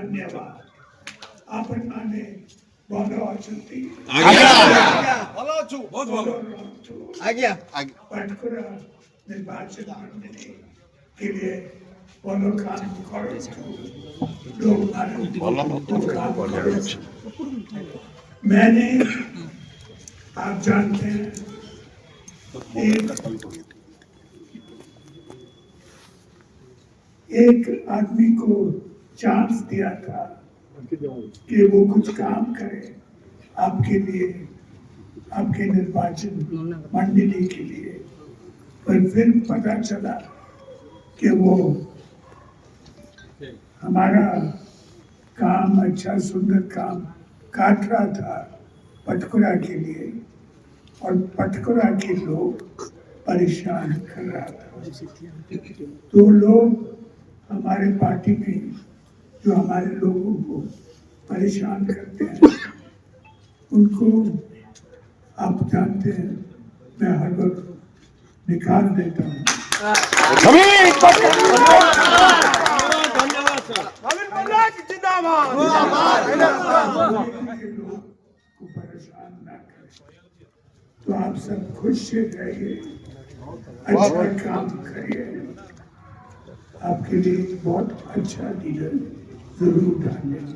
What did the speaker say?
धन्यवाद. आपण माने बोलो अचुती पटकुरा निर्वाचन मंडली के लिए बोलो काम करो लोग काम करो. मैंने आप जानते हैं एक आदमी को चांस दिया था कि वो कुछ काम करे आपके लिए, आपके निर्वाचन मंडली के लिए, पर फिर पता चला कि वो हमारा काम, अच्छा सुंदर काम काट रहा था पटकुरा के लिए, और पटकुरा के लोग परेशान कर रहा था. तो लोग हमारे पार्टी में जो हमारे लोगों को परेशान करते हैं उनको आप जानते हैं मैं हर वक्त निकाल देता हूँ. लोग को परेशान ना करें. तो आप सब खुश रहिए, अच्छा काम करिए. आपके लिए बहुत अच्छा लीडर जरूर डालेंगे.